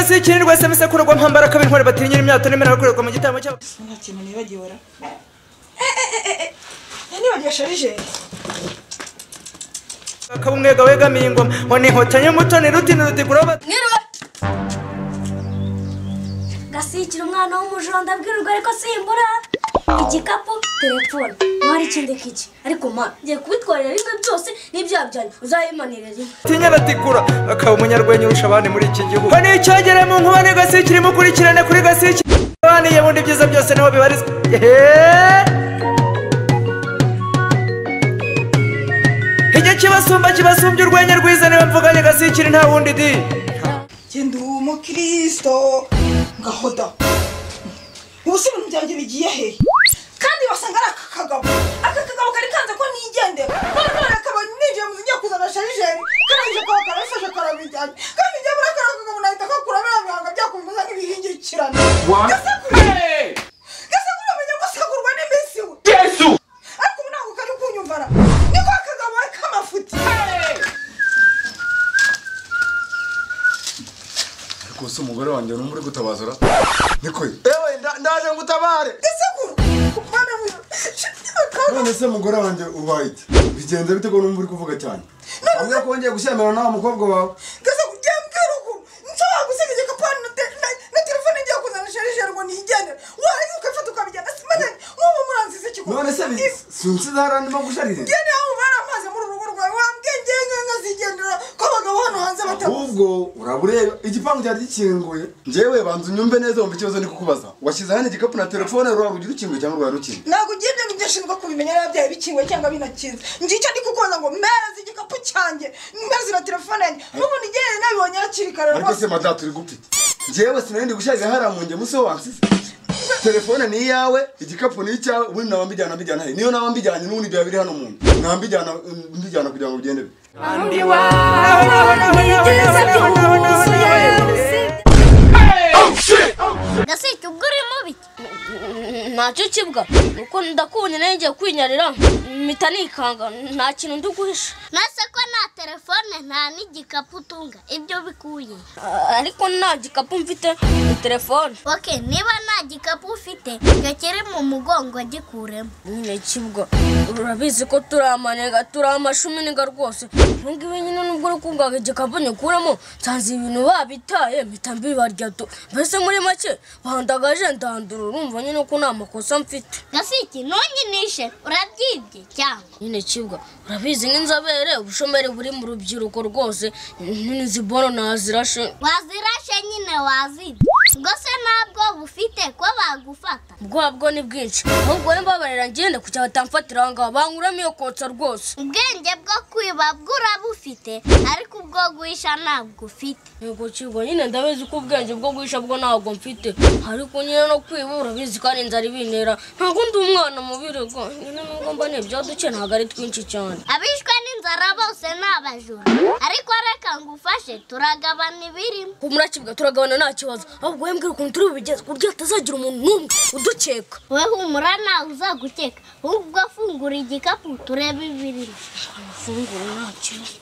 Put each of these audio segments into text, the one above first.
gasikiri rwese misekurwa mpambara kabiri ntware batinyira imyato nemera bakorerwa mu gitamo cyabo nta kintu nibagiwera nibagiye sharije akabumwega wegamiye ingoma ngo ni hotanye mutoni rutini rutigura gasikira umwana w'umujonda abwirwa ariko simbura igikapu telefone wari ikindi kiki ariko ma ngiye kubitwarira rimwe byose n'ibyabyanyu uzayimanire rimwe tinya ratigura akaba umunyarwenya urusha abandi muri iki gihugu ko nicyagere mu nkubane gasikiri mukurikirane kuri gasikiri abandi yebundi byiza byose niho bibarizwa ijye kibasumbye urwenya rwiza niba mvuganye gasikiri nta wundi di genda umukristo ngahoda ubuse ibintu byanjye bigiye he kandi basanga ari aka kagabo kari kanze ko nigende none akaba ninjiye mu ngiye kuzana sharijeri karangije ko karafashe karabijyanye kandi njye muri aka kagabo nahita kakura bihanga byakumbuza nk'ibihingikirana gase kuramenya ko sagurwa n'iminsi we Yesu ariko ubu ntabwo kari kunyumvara niko akagabo k'amafuti Kusa umugore wanjye n'umuri gutabazara niko ewe ndaje ngutabare Gasekuru kumana mu none se mugore wanjye ubaye bigenze bite ko n'umuri kuvuga cyane amwe ko ngiye gushyamira nawe umukobwa wawe Gasekuru byambwira uko nshobora gusigaje kapani na telefone ngiye kuzana sharijeri ngo nigende wari ukafata ukabijyana simane nk'ubu muranzize ikiko none se sinsize harandimo gusharira ngene aho baramaze muri urugo rwawe wambwenge nkazigendera ko abagabo hano hanze batabuze ubwo urabureba igipangu cyari gikinguye njyewe banza unyumve neza wumva ikibazo ndi kukubaza washyize hano igikapu na telefone rwa rugira ukinguye cyangwa rwa rukinguye ntabwo ugiye ibyo ngibyo nshinzwe kubimenya yabyaye bikinguye cyangwa binakinze ngicyo ndi kukubaza ngo mpereze igikapu cyanjye mpereze na telefone yanjye n'ubu nigere nabibonye hakiri kare ariko se mada turi gupita njyewe sinari gushyira hariya mu nge musi wo wansize telefone ni iyawe igikapu ni icyawe ubundi naba mbijyana he niyo naba mbijyanye n'ubundi byaba biri hano mu nda naba mbijyana kugira ngo bigende be gasike ubwo uri mubi ntacyo kibwa nuko ndakubonye nayo ngiye kwinyarira mpita nikanga nta kintu ndi guhisha nase ko nta telefone nta n'igikapu utunga ibyo bikuye ariko nta gikapu mfite ni telefone niba nta gikapu ufite gakiri mu mugongo gikuremo nyine kibwa urabizi ko turi amanega turi amashuminega rwose ngibi nyine nubwo uri kungaga igikapu nyikuremo nsanze ibintu babitaye mpita mbibarya tu mbese muri make bandagaje ndandura urumva nyine ko nta makosa mfite gasiki nonyinishe urabyibye cyangwa nyine kibwa urabizi nk'inzobere ubushomeri buri mu rubyiruko rwose n'izibono nazirashe wazirashe nyine wazibye ubwo se ntabwo bufite ko bagufata bwo ni bwinshi ahubwo mbabarira ngende kugira batamfatira aho ngaho bankuramo iyo kotsa rwose ubwenge bwo kwiba bwo urabufite ariko ubwo guhisha ntabwo ufite yego kibwa nyine ndabizi ko ubwenge bwo guhisha bwo ntabwo mfite ariko nyine no kwiba urabizi kandi inzara ibintera ntabwo ndi umwana mubirego nyine nubwo mba nibyo duke ntabwo ari twinshi cyane abishwe n'inzara bose ni abajura ariko reka ngufashe turagabana ibirimo murakibwa turagabana nta kibazo ahubwo wembwira ukuntu turi bubigeze kurya hatazagira umuntu n'umwe udukeka we humura nawe uzagukeka ahubwo afungura igikapu turebe ibirimo afungura nta kibazo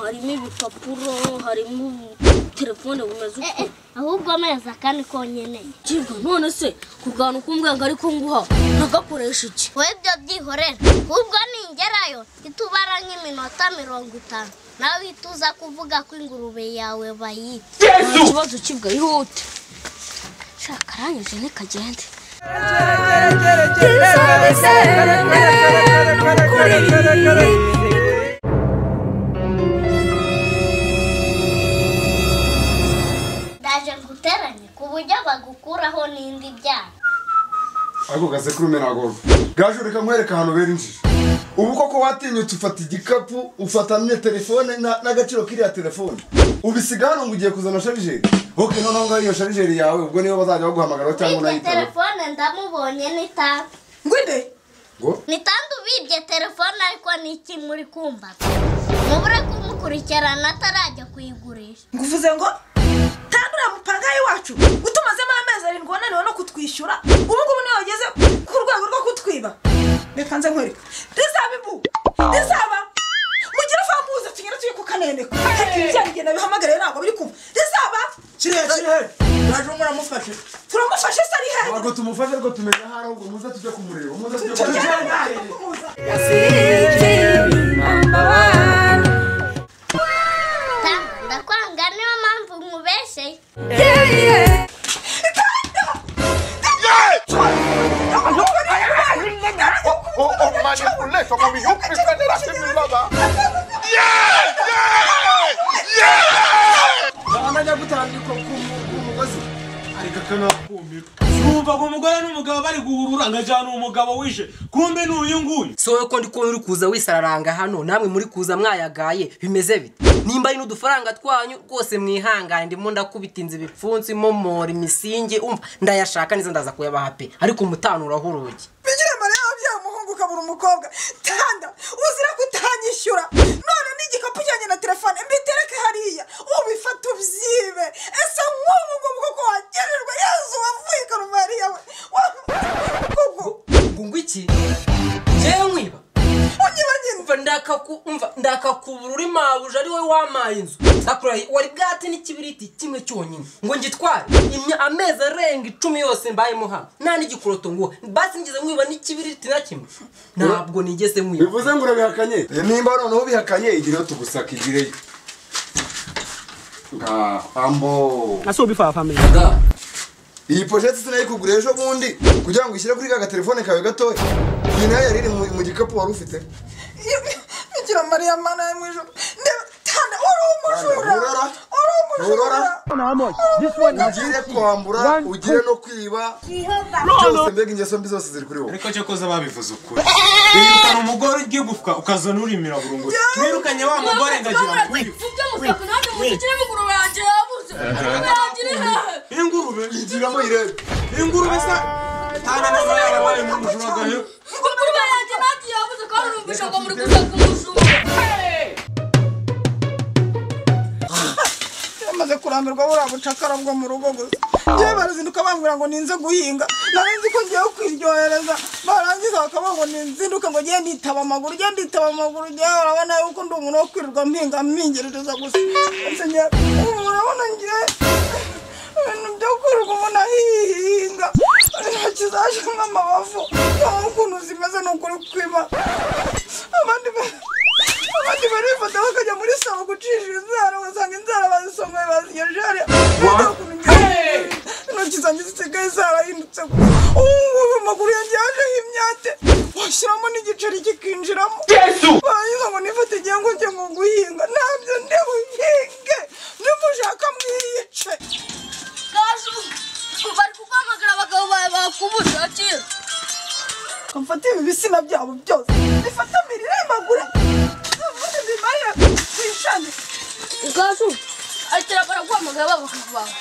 harimo ibipapuro harimo telefone bumeze uko ahubwo amezi akane konyene kibwa none se kugana ukumbwanga ariko nguha ntagakoresha iki we byo byihorera ahubwo ningerayo itubara nk'iminota 50 nawe ituza kuvuga ko ingurube yawe bayita ikibazo kibwa ihute shaka aranyuze nikagende ndaje nguteranye ku buryo bagukuraho n'indi byaha ariko Gasekuru menagoro gaje reka nkwereka hano bera injiji ubu koko watinyutse ufata igikapu ufata na telefone n'agaciro kiriya telefone ubisiga hano ngo ugiye kuzana sharijeri noneho ngaho iyo sharijeri yawe ubwo niyo bazajya baguhamagara cyangwa unayitaba telefone ndamubonye n'itanu ngwinde ngo nitandu bibye telefone ariko niki muri kumbaza mubure kumukurikirana atarajya kuyigurisha nguvuze ngo tandura mupangayi wacu utumazemo amezi 7 wananiwe no kutwishyura ubu ngubu niyo wageze ku rwego rwo kutwiba reka nze nkwereka rizaba turamufashe se ari hehe ntabwo tumufashe ariko tumenya aho ari ahubwo muze tujye kumureba muze tujye ndakwanga niyo mpamvu nkubeshye Sumva ko umugore n'umugabo bari guhurura ngajana umugabo wishe kumbe n'uyu nguyu sowe ko ndi kubona uri kuza wisararanga hano namwe muri kuza mwayagaye bimeze bite nimba ari n'udufaranga twanyu rwose mwihangane ndimo ndakubita inzu ibipfunsi momora imisingi umva ndayashaka nizo ndaza kuyabaha pe ariko umutanuraho urugi bigira mariya abyaye umuhungu ukabura umukobwa tanda uzira kutanyishyura none n'igikapu cyanjye na telefone mbitereke hariya ubifata ubyibe ese nk'ubu ngubu koko wagererwa yezu wavuye karumariya we ngo iki jewe mwiba umva ndakakubura uri mabuje ari we wamaye inzu sakura wari bwate n'ikibiriti kimwe cyonyine ngo ngitware amezi arenga 10 yose mbayemo hano nta n'igikuroto ngo basi ngize mwiba n'ikibiriti na kimwe ntabwo nigeze mwiba bivuze ngo urabihakanye nimba noneho ubihakanye igireyo tugusaka igireyo ambo aso bifa family iyi pochette sinayikugura ejo bundi kugira ngo ishyire kuri ka telefone kawe gatoya iyi nayo yari iri mu gikapu wari ufite bigira mariya mana mwijo tanda uri umujura ugire kwambura ugire no kwiba byose mbega ingeso mbi zose ziri kuri wowe ariko cyo koza babivuze ukuri wirukana umugore ugiye gufuka ukazana urimira burungu wirukanye wa mugore ngagira kuri ingurube yigiramo irebe ingurube sa tana na mara yabaye mu mujura gahe ingurube yanjye nagiye yabuze kandi urumvisha ngo muri gusaka umujura maze kurambirwa buriya bucakara bwo mu rugo gusa njyewe barazinduka bambwira ngo ninze guhinga nari nzi ko ngiye kwiryohereza barangiza bakavuga ngo ninzinduke ngo ngiye nditaba amaguru njyewe urabona yuko ndi umuntu wo kwirirwa mpingerereza gusa urabona ngiye ibintu byo kwirirwa umuntu ahihinga intoki zaje nk'amabavu ukuntu zimeze ni ukuri kwima abandi barifata bakajya muri salo gucisha inzara ugasanga inzara bazisongoye bazigejeje hariya intoki zanjye zisigaye zarahindutse ubu amaguru yanjye yajeho imyate washyiramo n'igiceri kikinjiramo barangiza ngo nifate igihe ngo njye ngo guhinga ntabyo ndebuhinge niba ushaka mwiyice bari kuguhamagara abagabo bawe bakubuza akira kamfata ibi bisina byabo byose bifata mirire magure bimarira kwishane gasu akira baraguhamagara babagabo bawe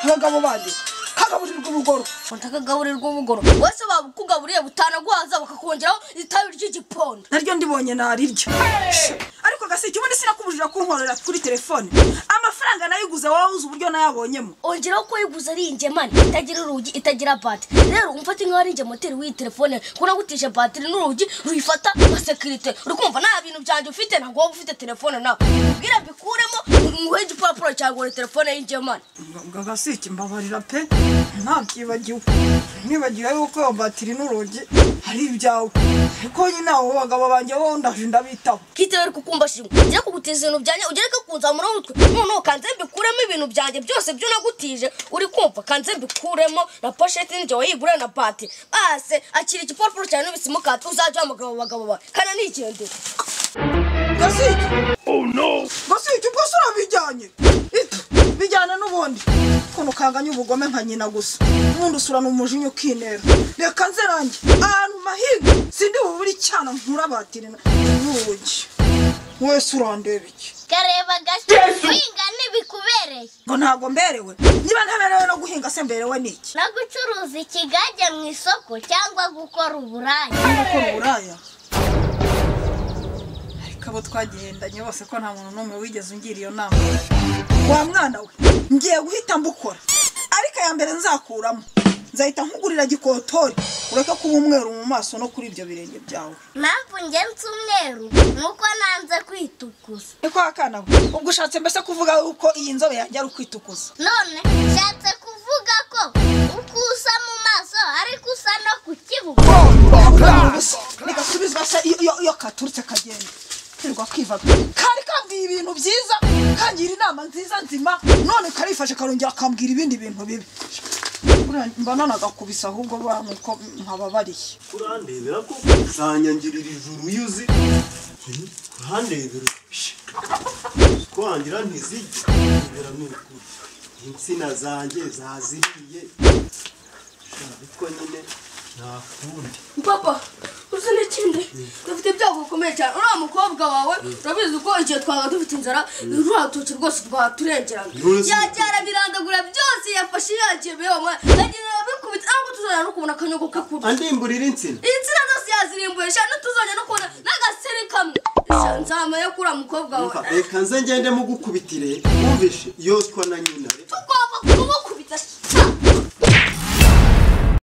abagabo bandi kagaburirwa ubugoro utakagaburirwa ubugoro wese bakugaburiye butanaguhaza bakakongeraho itabi ry'igipondo naryo ndibonye nariryo ariko gasiki ubundi sinakubujira kunkorera kuri telefone amafaranga nayiguze wowe uzi uburyo nayabonyemo ongeraho ko yiguze ari ingemani itagira urugi itagira batiri rero umfate nk'aho ari ingemoteri w'iyi telefone kuna gutije batiri n'urugi ruyifata nka sekirite uri kumva nta bintu byanjye ufite ntabwo waba ufite telefone nawe ubwira mbikuremo nguhe igipapuro cyangwa telefone y'ingemani gasiki mbabarira pe ntabyibagiwe nibagiwe yuko iyo batiri n'urugi ari ibyawe ariko nyine abo bagabo banjye bo ndaje ndabitaho kitewe ari kukumbashimwe ugere kugutiza ibintu byanjye ugere kunzamura umutwe noneho kanze mbikuremo ibintu byanjye byose byo nagutije uri kumva kanze mbikuremo na pochette n'injye wayigura na batiri base akira igipapuro cyane n'ubisimukati uzajya uhamagara abo bagabo bawe kana nigendere gasiki gasiki ubwo se urabijyanye bijyana n'ubundi ukuntu kanganya ubugome nka nyina gusa n'ubundi usurana umujinya ukinera reka nze ranjye ahantu mahinga sindi bubure icyana nkura batiri n'urugi wese urandeba iki kareba gasi guhinga ntibikubereye ngo ntabwo mberewe niba ntaberewe no guhinga se mberewe n'iki no gucuruza ikigage mu isoko cyangwa gukora uburaya gukora uburaya ariko abo twagendanye bose ko nta muntu n'umwe wigeze ungira iyo nama wa mwana we ngiye guhita mbukora ariko ya mbere nzakuramo nzahita nkugurira gikotori ureke kuba umweru mu maso no kuri ibyo birenge byawe mpamvu ngenzi umweru nuko nanze kwitukuza niko akana ubwo ushatse mbese kuvuga yuko iyi nzobe yanjye ari ukwitukuza none nshatse karifata kari kambwiye ibintu byiza kangira inama nziza nzima none karifashe karongera akambwira ibindi bintu bibi mba nanagakubisa ahubwo nuko nkababariye urandebera ko zanyangirira ijuru yuzi urandebera ko wangira ntizigera n'ukuri insina zanjye zaziriye ariko nyine ntakundi papa uzi n'ikindi dufite ibyago bikomeye cyane uriya mukobwa wawe urabizi ko igihe twaga dufite inzara ruriya rutoki rwose rwaturengerana yabyara birandagura byose yafashe yagiye bewa yagiye abikubita ntabwo tuzongera no kubona akanyogo kakuru andimburira insina zose yazirimbuye cyane ntituzongera no kubona n'agaseri kamwe nzamenya ko uriya mukobwa wawe reka nze ngende mugukubitire wumvishe yoswa na nyina tugomba kumukubita